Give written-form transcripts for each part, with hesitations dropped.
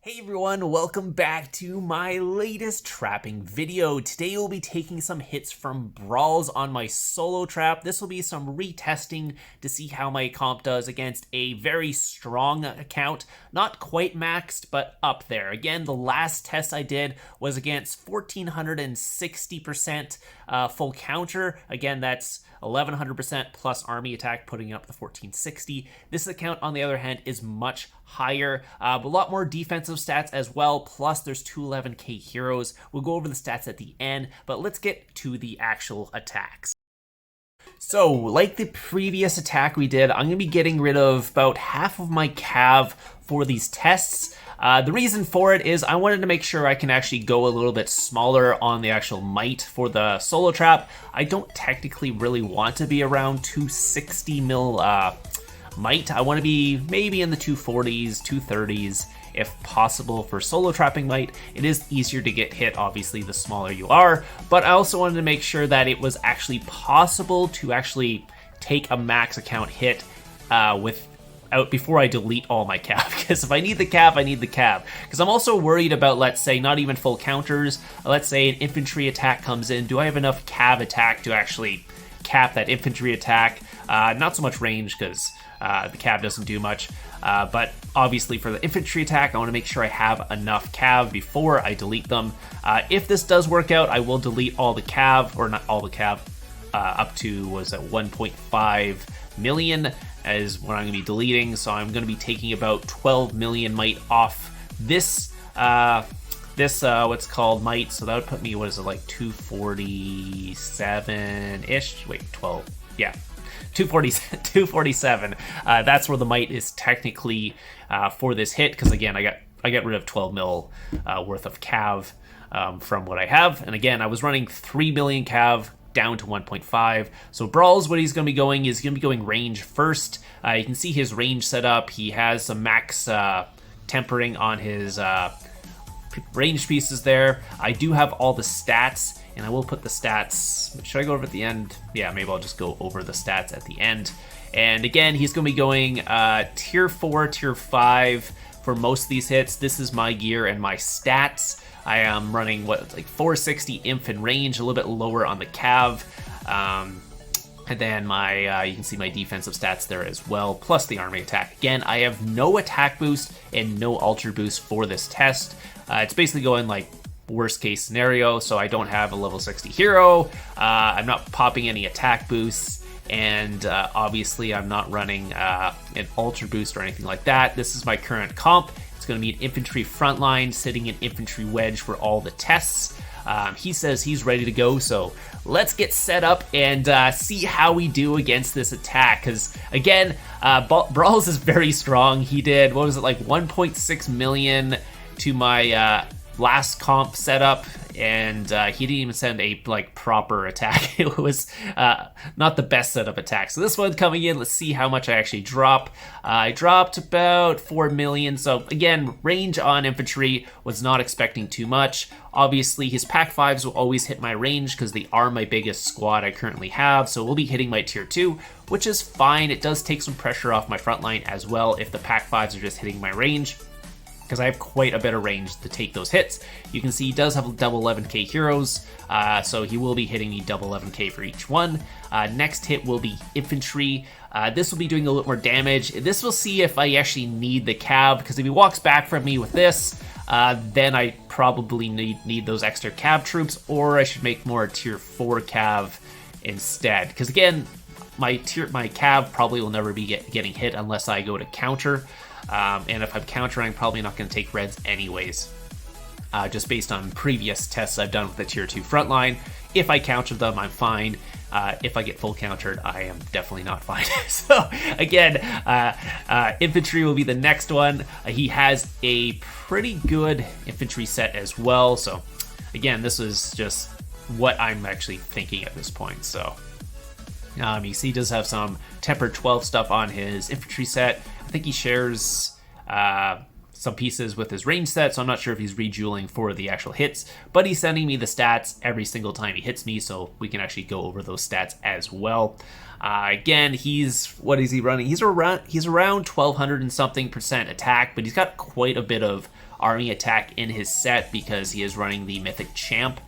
Hey everyone, welcome back to my latest trapping video. Today we'll be taking some hits from Brawls on my solo trap. This will be some retesting to see how my comp does against a very strong account. Not quite maxed, but up there. Again, the last test I did was against 1460% full counter. Again, that's 1100% plus army attack, putting up the 1460. This account, on the other hand, is much higher, a lot more defensive stats as well, plus there's 211k heroes. We'll go over the stats at the end, but let's get to the actual attacks. So, like the previous attack we did, I'm going to be getting rid of about half of my cav for these tests. The reason for it is I wanted to make sure I can actually go a little bit smaller on the actual might for the solo trap. I don't technically really want to be around 260 mil might. I want to be maybe in the 240s, 230s if possible for solo trapping might. It is easier to get hit, obviously, the smaller you are, but I also wanted to make sure that it was actually possible to actually take a max account hit before I delete all my cav, because if I need the cav, I need the cav. Because I'm also worried about, let's say, not even full counters. Let's say an infantry attack comes in. Do I have enough cav attack to actually cap that infantry attack? Not so much range, because the cav doesn't do much. But obviously for the infantry attack, I want to make sure I have enough cav before I delete them. If this does work out, I will delete all the cav, or not all the cav, up to, was it 1.5 million is what I'm going to be deleting. So I'm going to be taking about 12 million might off this what's called might. So that would put me, what is it, like 247-ish? Wait, 12, yeah. 247. That's where the might is technically for this hit, because again, I got rid of 12 mil worth of cav from what I have. And again, I was running 3 million cav down to 1.5. So Brawls, what he's going to be going is going to be going range first. You can see his range set up. He has some max tempering on his range pieces there. I do have all the stats, and I will put the stats. Should I go over at the end? Yeah, maybe I'll just go over the stats at the end. And again, he's going to be going tier 4, tier 5 for most of these hits. This is my gear and my stats. I am running, like 460 inf in range, a little bit lower on the cav. And then my, you can see my defensive stats there as well, plus the army attack. Again, I have no attack boost and no ultra boost for this test. It's basically going like worst case scenario, so I don't have a level 60 hero. I'm not popping any attack boosts, and obviously I'm not running an ultra boost or anything like that. This is my current comp. It's going to be an infantry frontline, sitting in infantry wedge for all the tests. He says he's ready to go, so let's get set up and see how we do against this attack. Because again, Brawls is very strong. He did, what was it, like 1.6 million to my last comp setup, and he didn't even send a proper attack. It was not the best setup attack. So this one coming in, let's see how much I actually drop. I dropped about 4 million. So again, range on infantry, was not expecting too much. Obviously his pack 5s will always hit my range because they are my biggest squad I currently have. So we'll be hitting my tier 2, which is fine. It does take some pressure off my front line as well if the pack 5s are just hitting my range, because I have quite a bit of range to take those hits. You can see he does have double 11k heroes, so he will be hitting me double 11k for each one. Next hit will be infantry. This will be doing a little more damage. This will see if I actually need the cav, because if he walks back from me with this, then I probably need those extra cav troops, or I should make more tier 4 cav instead. Because again, my cav probably will never be getting hit unless I go to counter. And if I'm countering, I'm probably not going to take reds anyways, just based on previous tests I've done with the tier 2 frontline. If I counter them, I'm fine. If I get full countered, I am definitely not fine. So again, infantry will be the next one. He has a pretty good infantry set as well. So again, this is just what I'm actually thinking at this point. So you see he does have some tempered 12 stuff on his infantry set. I think he shares some pieces with his range set, so I'm not sure if he's rejuuling for the actual hits, but he's sending me the stats every single time he hits me, so we can actually go over those stats as well. Again, what is he running? He's around 1200 and something percent attack, but he's got quite a bit of army attack in his set because he is running the Mythic Champ,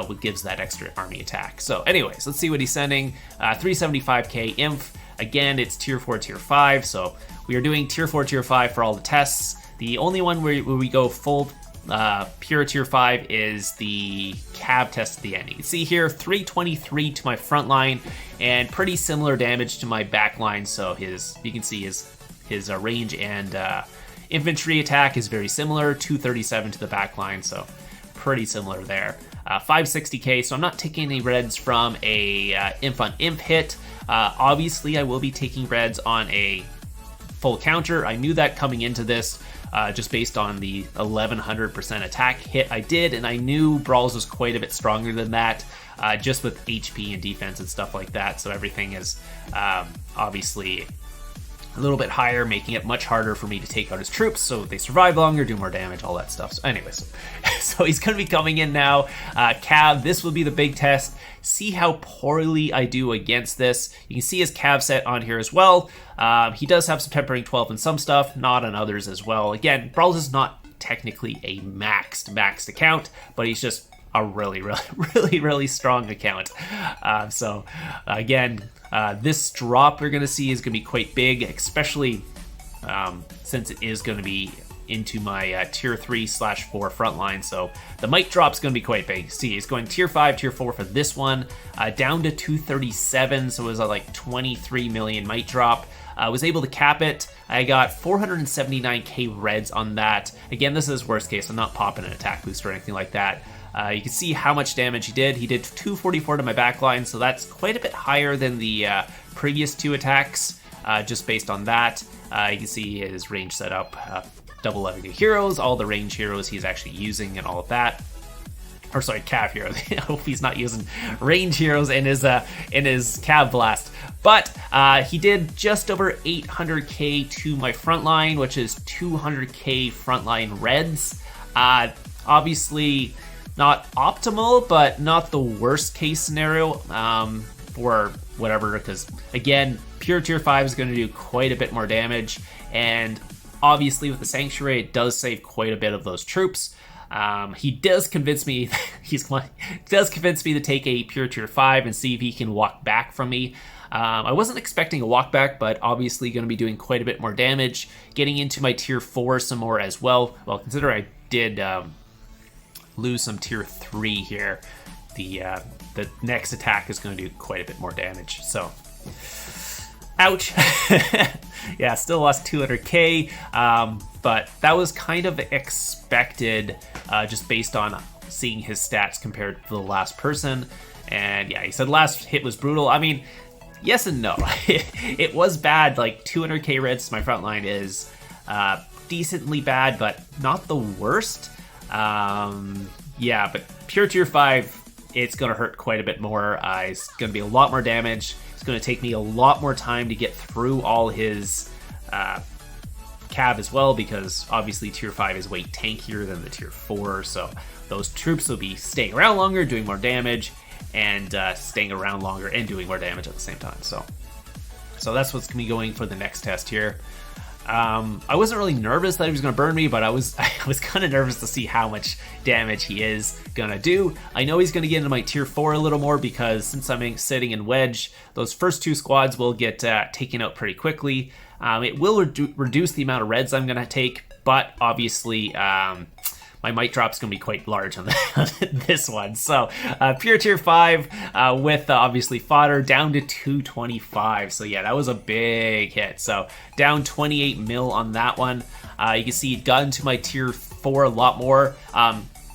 which gives that extra army attack. So anyways, let's see what he's sending. 375k Inf. Again, it's tier 4, tier 5, so we are doing tier 4, tier 5 for all the tests. The only one where we go full pure tier 5 is the Cav test at the end. You can see here 323 to my front line and pretty similar damage to my back line. So you can see his range and infantry attack is very similar. 237 to the back line, so pretty similar there. 560k, so I'm not taking any reds from a imp on imp hit. Obviously, I will be taking reds on a full counter. I knew that coming into this, just based on the 1100% attack hit I did, and I knew Brawls was quite a bit stronger than that, just with HP and defense and stuff like that. So everything is obviously a little bit higher, making it much harder for me to take out his troops, so they survive longer, do more damage, all that stuff. So anyways, so he's going to be coming in now. Cav, this will be the big test. See how poorly I do against this. You can see his Cav set on here as well. He does have some Tempering 12 and some stuff, not on others as well. Again, Brawls is not technically a maxed account, but he's just a really strong account. So again, this drop we're going to see is going to be quite big, especially since it is going to be into my tier 3/4 frontline. So the might drop's going to be quite big. See, he's going tier 5, tier 4 for this one, down to 237. So it was a like 23 million might drop. I was able to cap it. I got 479k reds on that. Again, this is worst case. I'm not popping an attack boost or anything like that. You can see how much damage he did. He did 244 to my backline, so that's quite a bit higher than the previous 2 attacks, just based on that. You can see his range setup, double level heroes, all the range heroes he's actually using and all of that. Or sorry, Cav heroes. I hope he's not using range heroes in his Cav blast. But he did just over 800k to my front line, which is 200k frontline reds. Obviously not optimal, but not the worst case scenario for whatever, because again, pure tier 5 is going to do quite a bit more damage, and obviously with the Sanctuary it does save quite a bit of those troops. He does convince me to take a pure tier 5 and see if he can walk back from me. I wasn't expecting a walk back, but obviously going to be doing quite a bit more damage, getting into my tier 4 some more as well. Well, consider I did lose some tier 3 here. The next attack is going to do quite a bit more damage, so ouch. Yeah, still lost 200k, but that was kind of expected, just based on seeing his stats compared to the last person. And yeah, he said last hit was brutal. I mean, yes and no. It was bad. Like 200k reds to my front line is decently bad, but not the worst. Yeah, but pure tier 5, it's going to hurt quite a bit more. It's going to be a lot more damage. It's going to take me a lot more time to get through all his Cav as well, because obviously tier 5 is way tankier than the tier 4, so those troops will be staying around longer, doing more damage, and staying around longer and doing more damage at the same time. So that's what's going to be going for the next test here. I wasn't really nervous that he was going to burn me, but I was kind of nervous to see how much damage he is going to do. I know he's going to get into my tier 4 a little more, because since I'm sitting in Wedge, those first 2 squads will get taken out pretty quickly. It will reduce the amount of reds I'm going to take, but obviously my might drop is going to be quite large on this one. So pure tier 5 with obviously fodder down to 225. So yeah, that was a big hit. So down 28 mil on that one. You can see it got into my tier 4 a lot more.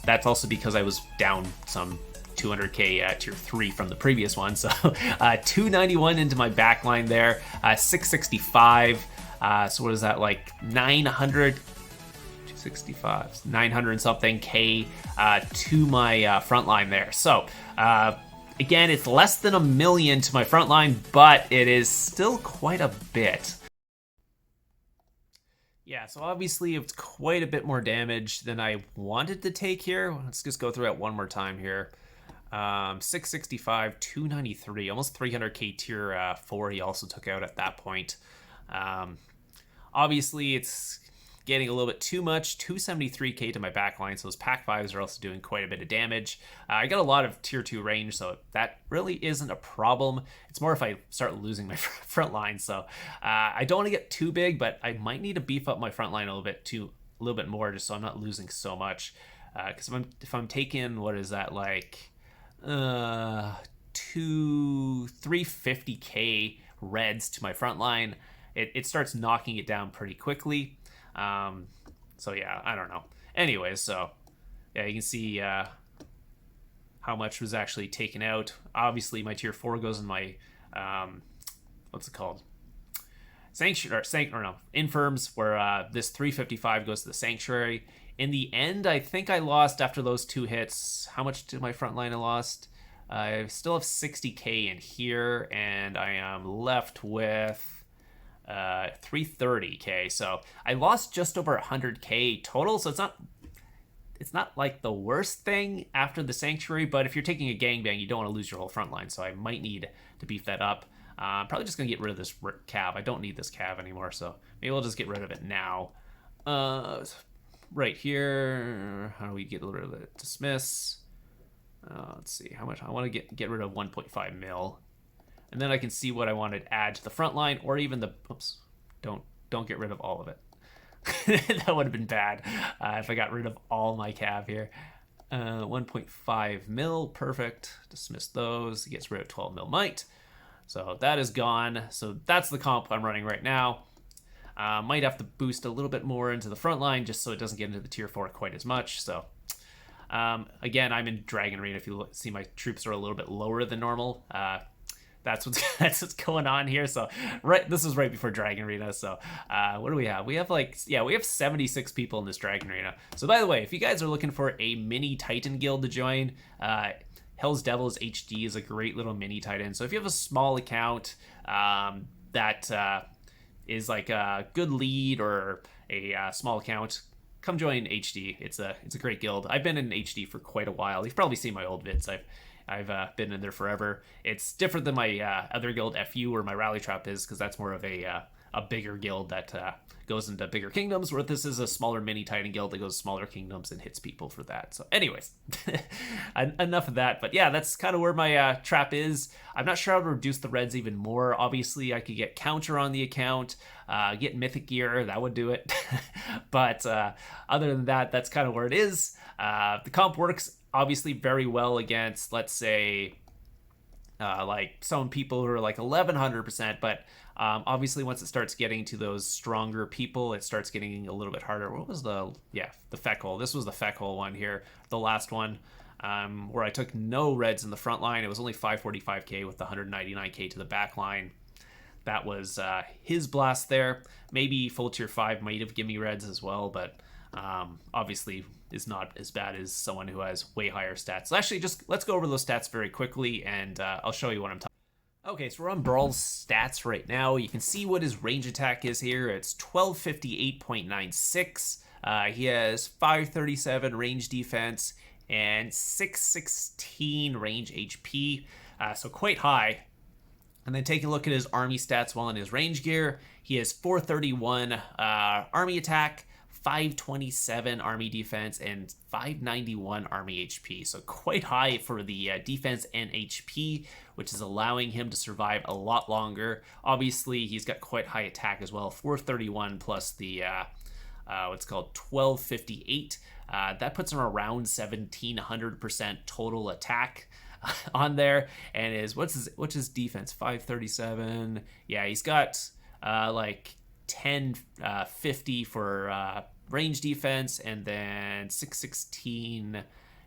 That's also because I was down some 200k tier 3 from the previous one. So 291 into my backline there, 665. So what is that, like 900? 265, 900 and something K to my front line there. So again, it's less than 1 million to my front line, but it is still quite a bit. Yeah, so obviously it's quite a bit more damage than I wanted to take here. Let's just go through it one more time here. 665, 293, almost 300k tier 4 he also took out at that point. Obviously it's getting a little bit too much. 273k to my backline, so those pack 5s are also doing quite a bit of damage. I got a lot of tier 2 range, so that really isn't a problem. It's more if I start losing my front line, so I don't want to get too big, but I might need to beef up my front line a little bit more, just so I'm not losing so much. Because if I'm taking, what is that, like 350k reds to my front line, it starts knocking it down pretty quickly. So yeah, I don't know. Anyways, so yeah, you can see how much was actually taken out. Obviously, my tier 4 goes in my what's it called? Infirms, where this 355 goes to the Sanctuary. In the end, I think I lost after those 2 hits. How much did my front line I lost? I still have 60k in here, and I am left with 330k. So I lost just over 100k total. So it's not like the worst thing after the Sanctuary, but if you're taking a gangbang, you don't want to lose your whole front line. So I might need to beef that up. I'm probably just gonna get rid of this cav. I don't need this cav anymore, so maybe we'll just get rid of it now. Right here, how do we get rid of it? Dismiss. Let's see how much I want to get rid of. 1.5 mil. And then I can see what I want to add to the front line, or even the, oops, don't get rid of all of it. That would have been bad if I got rid of all my cav here. 1.5 mil, perfect. Dismiss those. It gets rid of 12 mil might. So that is gone. So that's the comp I'm running right now. Might have to boost a little bit more into the front line just so it doesn't get into the tier 4 quite as much. So again, I'm in Dragon Arena. If you see, my troops are a little bit lower than normal. That's what's going on here. So this is right before Dragon Arena. So what do we have? We have we have 76 people in this Dragon Arena. So by the way, if you guys are looking for a mini Titan guild to join, Hell's Devils HD is a great little mini Titan. So if you have a small account that is like a good lead or a small account, come join HD. It's a great guild. I've been in HD for quite a while. You've probably seen my old vids. I've been in there forever. It's different than my other guild, FU, where my Rally Trap is, because that's more of a bigger guild that goes into bigger kingdoms, where this is a smaller mini Titan guild that goes smaller kingdoms and hits people for that. So anyways, enough of that. But yeah, that's kind of where my trap is. I'm not sure how to reduce the reds even more. Obviously, I could get counter on the account, get mythic gear. That would do it. But other than that, that's kind of where it is. The comp works obviously very well against, let's say, like some people who are like 1100%, but obviously once it starts getting to those stronger people, it starts getting a little bit harder. What was the Feckle? This was the Feckle one here, the last one, where I took no reds in the front line. It was only 545k with the 199k to the back line. That was his blast there. Maybe full tier 5 might have given me reds as well, but obviously is not as bad as someone who has way higher stats. So actually, just let's go over those stats very quickly, and I'll show you what I'm talking about. Okay, so we're on Brawls stats right now. You can see what his range attack is here. It's 1258.96. He has 537 range defense and 616 range HP, so quite high. And then take a look at his army stats while in his range gear. He has 431 army attack, 527 army defense, and 591 army HP. So quite high for the defense and HP, which is allowing him to survive a lot longer. Obviously, he's got quite high attack as well, 431 plus the what's called 1258. That puts him around 1700% total attack on there. And what's his defense? 537. Yeah, he's got like 1050 for range defense, and then 616.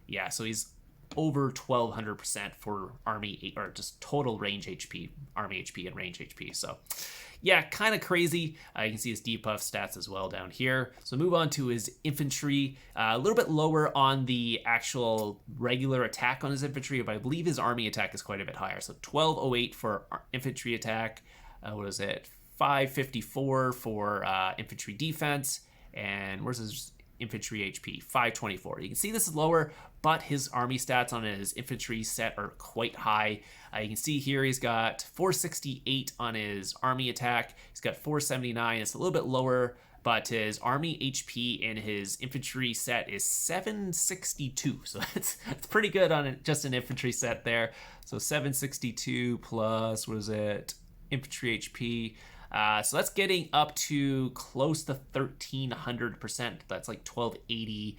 Yeah, so he's over 1200% for army, or just total range HP, army HP and range HP. So yeah, kind of crazy. You can see his debuff stats as well down here. So move on to his infantry. A little bit lower on the actual regular attack on his infantry, but I believe his army attack is quite a bit higher. So 1208 for infantry attack. What is it? 554 for infantry defense. And where's his infantry HP? 524. You can see this is lower, but his army stats on his infantry set are quite high. You can see here he's got 468 on his army attack. He's got 479. It's a little bit lower, but his army HP in his infantry set is 762. So that's pretty good on just an infantry set there. So 762 plus, what is it? Infantry HP. So that's getting up to close to 1300%. That's like 1280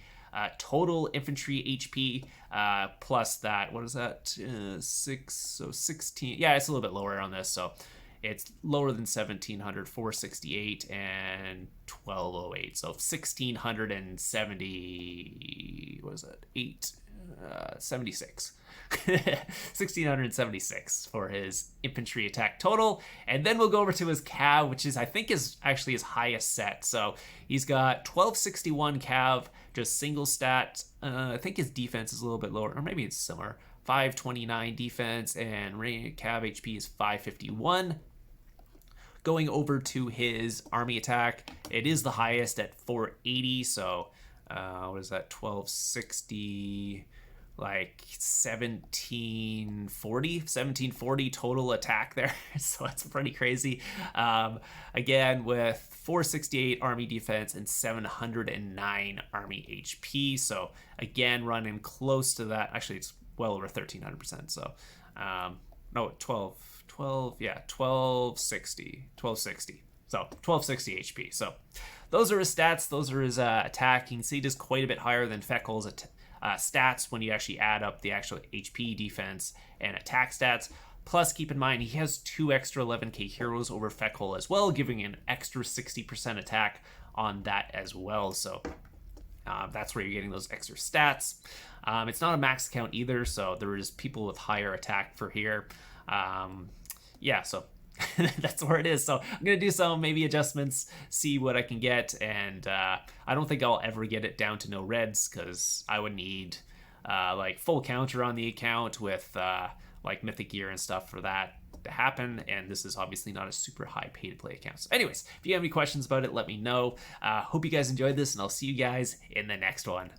total infantry HP, plus that, what is that? 16. Yeah, it's a little bit lower on this. So it's lower than 1700, 468 and 1208. So 1670, what is it? 76. 1676 for his infantry attack total. And then we'll go over to his cav, which is, I think, is actually his highest set. So he's got 1261 cav, just single stat. I think his defense is a little bit lower, or maybe it's similar. 529 defense, and cav HP is 551. Going over to his army attack, it is the highest at 480. So what is that? 1260, like 1740 total attack there. So that's pretty crazy. Again, with 468 army defense and 709 army HP. So again, running close to that. Actually, it's well over 1300%. So no, 1260. So 1260 HP. So those are his stats. Those are his attack. You can see just quite a bit higher than Feckel's stats when you actually add up the actual HP, defense, and attack stats. Plus, keep in mind, he has 2 extra 11k heroes over Feckel as well, giving an extra 60% attack on that as well. So that's where you're getting those extra stats. It's not a max account either, so there is people with higher attack for here. Yeah, so that's where it is. So I'm going to do some maybe adjustments, see what I can get. And I don't think I'll ever get it down to no reds, because I would need like full counter on the account with like mythic gear and stuff for that to happen. And this is obviously not a super high pay to play account. So anyways, if you have any questions about it, let me know. Hope you guys enjoyed this, and I'll see you guys in the next one.